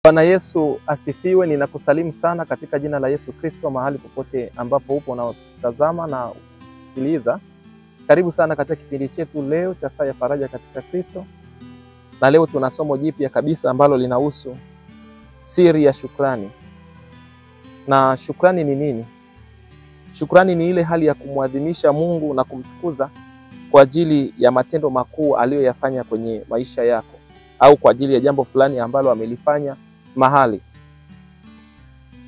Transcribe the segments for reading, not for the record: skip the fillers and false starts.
Bwana Yesu asifiwe. Ninakusalimu sana katika jina la Yesu Kristo mahali popote ambapo upo na kutazama na kusikiliza. Karibu sana katika kipindi chetu leo cha Saa ya Faraja katika Kristo. Na leo tuna somo jipya kabisa ambalo linahusu siri ya shukrani. Na shukrani ni nini? Shukrani ni ile hali ya kumwadhimisha Mungu na kumtukuza kwa ajili ya matendo makuu aliyoyafanya kwenye maisha yako, au kwa ajili ya jambo fulani ambalo amelifanya mahali.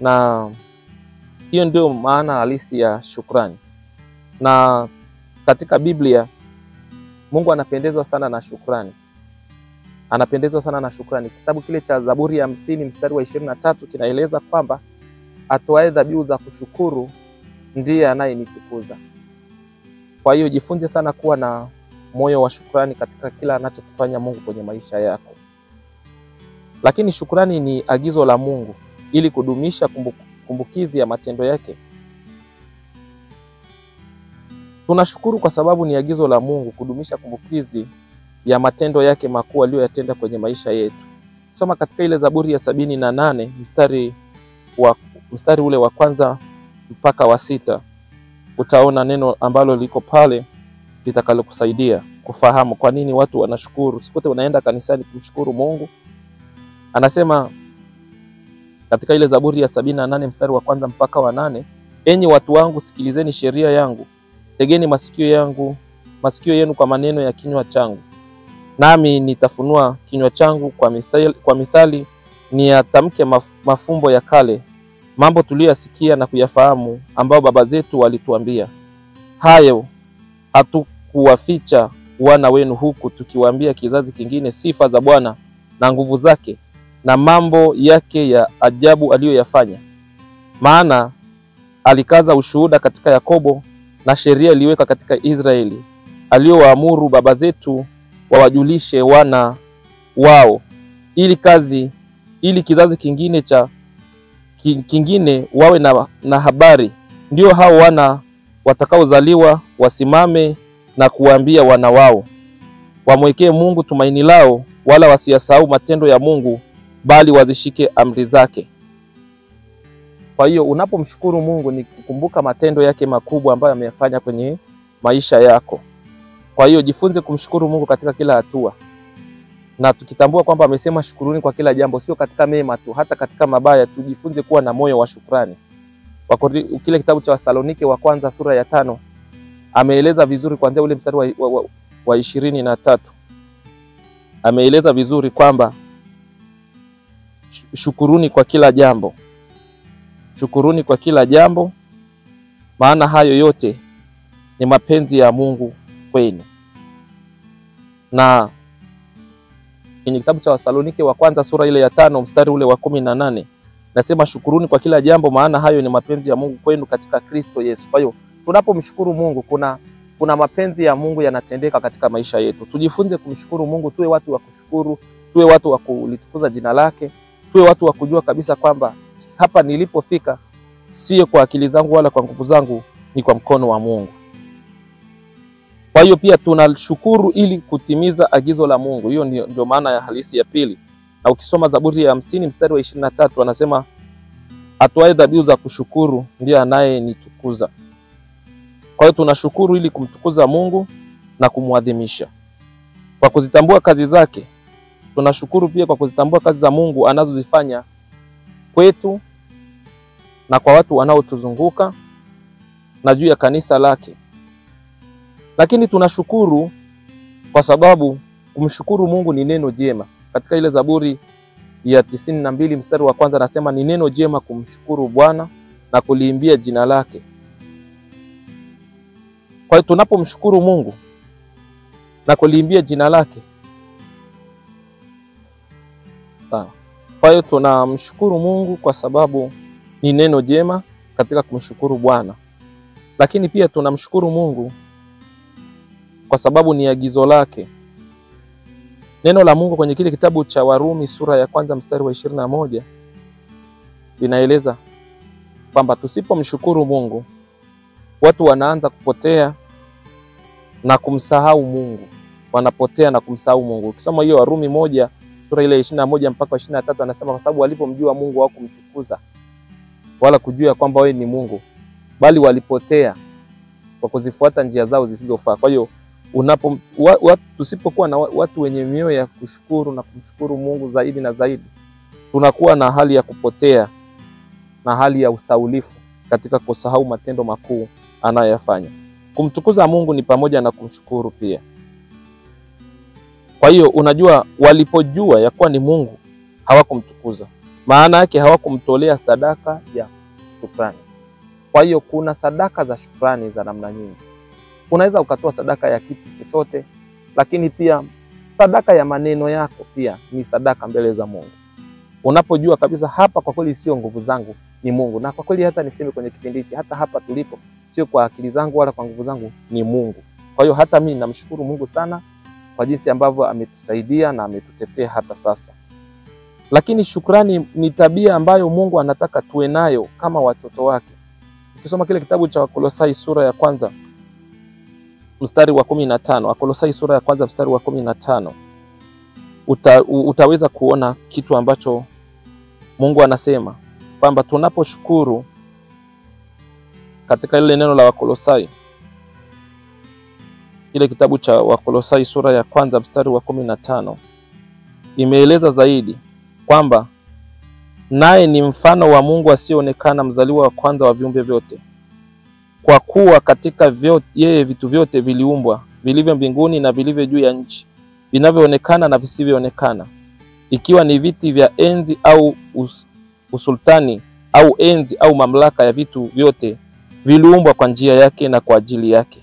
Na hiyo ndio maana halisi ya shukrani. Na katika Biblia Mungu anapendezwa sana na shukrani. Anapendezwa sana na shukrani. Kitabu kile cha Zaburi ya 50 mstari wa 23 kinaeleza kwamba atoaye dhabihu za kushukuru ndiye anayenitukuza. Kwa hiyo jifunze sana kuwa na moyo wa shukrani katika kila anachokifanya Mungu kwenye maisha yako. Lakini shukrani ni agizo la Mungu ili kudumisha kumbukizi ya matendo yake. Tunashukuru kwa sababu ni agizo la Mungu kudumisha kumbukizi ya matendo yake makuu aliyoyatenda kwenye maisha yetu. Soma katika ile Zaburi ya 78 mstari ule wa kwanza mpaka wa 6. Utaona neno ambalo liko pale litakalokusaidia kufahamu kwa nini watu wanashukuru. Sikote unaenda kanisani kumshukuru Mungu. Anasema katika ile Zaburi ya 78 mstari wa kwanza mpaka wa 8, enyi watu wangu sikilizeni sheria yangu, tegeni masikio yenu kwa maneno ya kinywa changu. Nami nitafunua kinywa changu kwa mithali niyatamke mafumbo ya kale, mambo tuliyoyasikia na kuyafahamu, ambao baba zetu walituambia. Hayo hatukuwaficha wana wenu, huku tukiwaambia kizazi kingine sifa za Bwana na nguvu zake na mambo yake ya ajabu aliyoyafanya. Maana alikaza ushuhuda katika Yakobo na sheria iliweka katika Israeli, aliyowaamuru baba zetu wawajulishe wana wao, ili kizazi kingine wawe na habari. Ndio hao wana watakaozaliwa wasimame na kuambia wana wao, wamwekee Mungu tumaini lao, wala wasiyasahau matendo ya Mungu, bali wazishike amri zake. Kwa hiyo unapomshukuru Mungu ni kukumbuka matendo yake makubwa ambayo ameyafanya kwenye maisha yako. Kwa hiyo jifunze kumshukuru Mungu katika kila hatua. Na tukitambua kwamba amesema shukuruni kwa kila jambo, sio katika mema tu, hata katika mabaya tujifunze kuwa na moyo wa shukrani. Kile kitabu cha Wasalonike wa kwanza sura ya 5 ameeleza vizuri kuanzia ule mstari wa 23. Ameeleza vizuri kwamba shukuruni kwa kila jambo. Shukuruni kwa kila jambo, maana hayo yote ni mapenzi ya Mungu kwenu. Na kwenye kitabu cha Wasalonike wa kwanza sura ile ya 5 mstari ule wa 18 nasema shukuruni kwa kila jambo, maana hayo ni mapenzi ya Mungu kwenu katika Kristo Yesu. Kwa hiyo tunapomshukuru Mungu kuna mapenzi ya Mungu yanatendeka katika maisha yetu. Tujifunze kumshukuru Mungu, tuwe watu wa kushukuru, tuwe watu wa kulitukuza jina lake, tuwe watu wa kujua kabisa kwamba hapa nilipofika sio kwa akili zangu wala kwa nguvu zangu, ni kwa mkono wa Mungu. Kwa hiyo pia tunashukuru ili kutimiza agizo la Mungu. Hiyo ndio maana ya halisi ya pili. Na ukisoma Zaburi ya 50 mstari wa 23 anasema atoaye dhabihu za kushukuru ndiye anayenitukuza. Kwa hiyo tunashukuru ili kumtukuza Mungu na kumwadhimisha. Kwa kuzitambua kazi zake, tunashukuru pia kwa kuzitambua kazi za Mungu anazozifanya kwetu na kwa watu wanaotuzunguka na juu ya kanisa lake. Lakini tunashukuru kwa sababu kumshukuru Mungu ni neno jema. Katika ile Zaburi ya 92 mstari wa kwanza anasema ni neno jema kumshukuru Bwana na kuliimbia jina lake. Kwa hiyo tunapomshukuru Mungu na kuliimbia jina lake, sawa. Kwa hiyo tunamshukuru Mungu kwa sababu ni neno jema katika kumshukuru Bwana. Lakini pia tunamshukuru Mungu kwa sababu ni agizo lake. Neno la Mungu kwenye kile kitabu cha Warumi sura ya kwanza mstari wa 21 linaeleza kwamba tusipomshukuru Mungu watu wanaanza kupotea na kumsahau Mungu. Wanapotea na kumsahau Mungu. Ukisoma hiyo Warumi 1 sura ile 21 mpaka 23 anasema kwa sababu walipomjua Mungu hawakumtukuza wala kujua kwamba wewe ni Mungu, bali walipotea kwa kuzifuata njia zao zisizofaa. Kwa hiyo tusipokuwa na watu wenye mioyo ya kushukuru na kumshukuru Mungu zaidi na zaidi, tunakuwa na hali ya kupotea na hali ya usaulifu katika kusahau matendo makuu anayoyafanya. Kumtukuza Mungu ni pamoja na kumshukuru pia. Kwa hiyo unajua, walipojua ya kuwa ni Mungu hawakumtukuza, maana yake hawakumtolea sadaka ya shukrani. Kwa hiyo kuna sadaka za shukrani za namna nyingi. Unaweza ukatoa sadaka ya kitu chochote, lakini pia sadaka ya maneno yako pia ni sadaka mbele za Mungu. Unapojua kabisa hapa kwa kweli sio nguvu zangu, ni Mungu. Na kwa kweli hata niseme kwenye kipindi hichi, hata hapa tulipo sio kwa akili zangu wala kwa nguvu zangu, ni Mungu. Kwa hiyo hata mimi namshukuru Mungu sana kwa jinsi ambavyo ametusaidia na ametutetea hata sasa. Lakini shukrani ni tabia ambayo Mungu anataka tuwe nayo kama watoto wake. Ukisoma kile kitabu cha Wakolosai sura ya 1 mstari wa 15, Wakolosai sura ya 1 mstari wa 15, utaweza kuona kitu ambacho Mungu anasema kwamba tunaposhukuru katika ile neno la Wakolosai, kile kitabu cha Wakolosai sura ya 1 mstari wa 15, imeeleza zaidi kwamba naye ni mfano wa Mungu asiyeonekana, mzaliwa wa kwanza wa viumbe vyote. Kwa kuwa katika yeye vitu vyote viliumbwa, vilivyo mbinguni na vilivyo juu ya nchi, vinavyoonekana na visivyoonekana, ikiwa ni viti vya enzi au usultani au enzi au mamlaka ya vitu vyote, viliumbwa kwa njia yake na kwa ajili yake.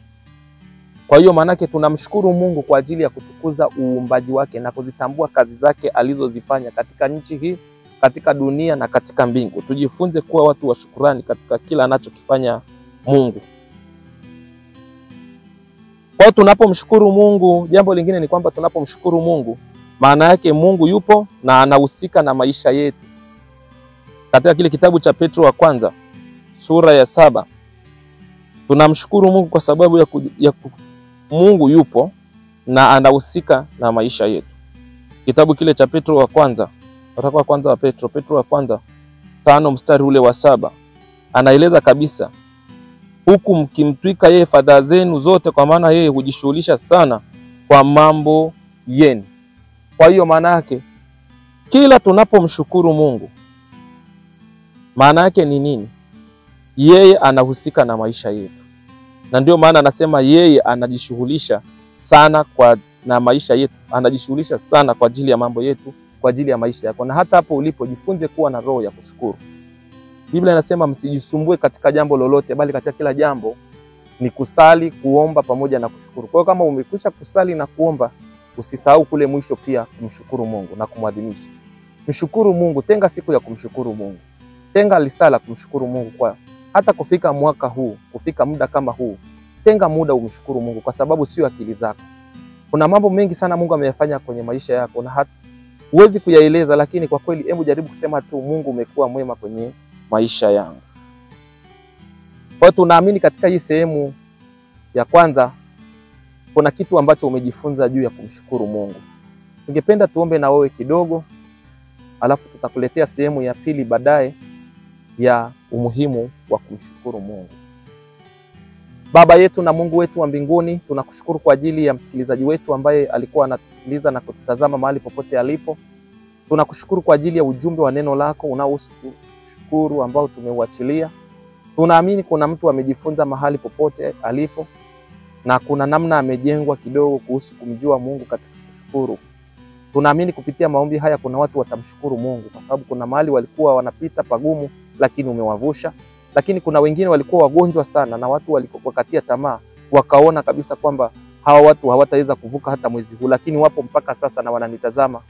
Kwa hiyo maanake tunamshukuru Mungu kwa ajili ya kutukuza uumbaji wake na kuzitambua kazi zake alizozifanya katika nchi hii, katika dunia na katika mbingu. Tujifunze kuwa watu wa shukrani katika kila anachokifanya Mungu. Kwa tunapomshukuru Mungu, jambo lingine ni kwamba tunapomshukuru Mungu, maana yake Mungu yupo na anahusika na maisha yetu. Katika kile kitabu cha Petro wa kwanza sura ya 7, tunamshukuru Mungu kwa sababu ya Mungu yupo na anahusika na maisha yetu. Kitabu kile cha Petro wa kwanza, waraka wa kwanza wa Petro wa kwanza 5 mstari ule wa 7, anaeleza kabisa, huku mkimtwika yeye fadhaa zenu zote, kwa maana yeye hujishughulisha sana kwa mambo yenu. Kwa hiyo maana yake kila tunapomshukuru Mungu, maana yake ni nini? Yeye anahusika na maisha yetu. Na ndio maana anasema yeye anajishughulisha sana na maisha yetu, anajishughulisha sana kwa ajili ya mambo yetu, kwa ajili ya maisha yako. Na hata hapo ulipo, jifunze kuwa na roho ya kushukuru. Biblia inasema msijisumbue katika jambo lolote, bali katika kila jambo ni kusali, kuomba pamoja na kushukuru. Kwa hiyo kama umekwisha kusali na kuomba, usisahau kule mwisho pia kumshukuru Mungu na kumwadhimisha. Mshukuru Mungu, tenga siku ya kumshukuru Mungu. Tenga risala kumshukuru Mungu kwa hata kufika mwaka huu, kufika muda kama huu. Tenga muda umshukuru Mungu kwa sababu sio akili zako. Kuna mambo mengi sana Mungu ameyafanya kwenye maisha yako na huwezi kuyaeleza, lakini kwa kweli hebu jaribu kusema tu, Mungu umekuwa mwema kwenye maisha yangu. Kwa tunaamini katika hii sehemu ya kwanza kuna kitu ambacho umejifunza juu ya kumshukuru Mungu. Ningependa tuombe na wewe kidogo, alafu tutakuletea sehemu ya pili baadaye ya umuhimu wa kumshukuru Mungu. Baba yetu na Mungu wetu wa mbinguni, tunakushukuru kwa ajili ya msikilizaji wetu ambaye alikuwa anatusikiliza na kututazama mahali popote alipo. Tunakushukuru kwa ajili ya ujumbe wa neno lako unaoshukuru ambao tumeuachilia. Tunaamini kuna mtu amejifunza mahali popote alipo na kuna namna amejengwa kidogo kuhusu kumjua Mungu katika kushukuru. Tunaamini kupitia maombi haya kuna watu watamshukuru Mungu kwa sababu kuna mahali walikuwa wanapita pagumu lakini umewavusha. Lakini kuna wengine walikuwa wagonjwa sana na watu walikokatia tamaa, wakaona kabisa kwamba hawa watu hawataweza kuvuka hata mwezi huu, lakini wapo mpaka sasa na wananitazama.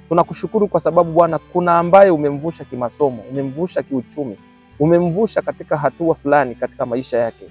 Tunakushukuru kwa sababu Bwana, kuna ambaye umemvusha kimasomo, umemvusha kiuchumi, umemvusha katika hatua fulani katika maisha yake.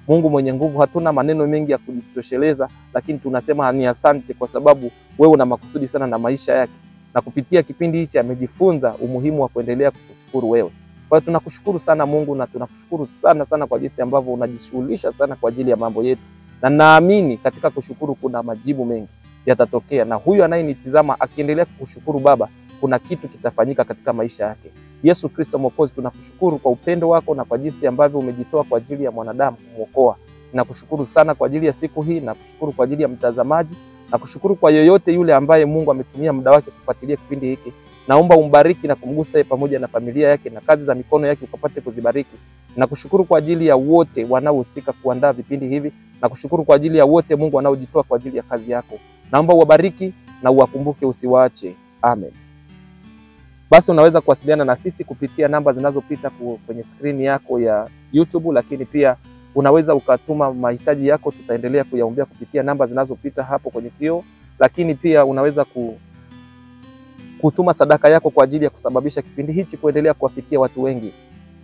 Mungu mwenye nguvu, hatuna maneno mengi ya kujitosheleza, lakini tunasema ni asante kwa sababu wewe una makusudi sana na maisha yake. Na kupitia kipindi hichi amejifunza umuhimu wa kuendelea kukushukuru wewe. Kwa hiyo tunakushukuru sana Mungu, na tunakushukuru sana sana kwa jinsi ambavyo unajishughulisha sana kwa ajili ya mambo yetu. Na naamini katika kushukuru kuna majibu mengi. yatatokea, na huyu anayenitizama akiendelea kukushukuru Baba, kuna kitu kitafanyika katika maisha yake. Yesu Kristo Mwokozi, tunakushukuru kwa upendo wako na kwa jinsi ambavyo umejitoa kwa ajili ya mwanadamu kumwokoa. Nakushukuru sana kwa ajili ya siku hii, nakushukuru kwa ajili ya mtazamaji, nakushukuru kwa yoyote yule ambaye Mungu ametumia muda wake kufuatilia kipindi hiki. Naomba umbariki na kumgusa pamoja na familia yake na kazi za mikono yake ukapate kuzibariki. Nakushukuru kwa ajili ya wote wanaohusika kuandaa vipindi hivi. Nakushukuru kwa ajili ya wote Mungu wanaojitoa kwa ajili ya kazi yako. Naomba uwabariki na uwakumbuke, usiwaache. Amen. Basi unaweza kuwasiliana na sisi kupitia namba zinazopita kwenye skrini yako ya YouTube, lakini pia unaweza ukatuma mahitaji yako, tutaendelea kuyaombea kupitia namba zinazopita hapo kwenye kioo. Lakini pia unaweza kutuma sadaka yako kwa ajili ya kusababisha kipindi hichi kuendelea kuwafikia watu wengi,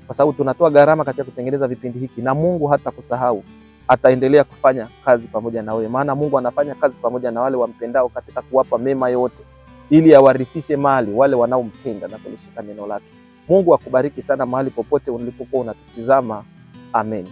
kwa sababu tunatoa gharama katika kutengeneza vipindi hiki, na Mungu hata kusahau, ataendelea kufanya kazi pamoja na wewe, maana Mungu anafanya kazi pamoja na wale wampendao katika kuwapa mema yote, ili awarithishe mali wale wanaompenda na kulishika neno lake. Mungu akubariki sana mahali popote ulipokuwa unatutizama. Amen.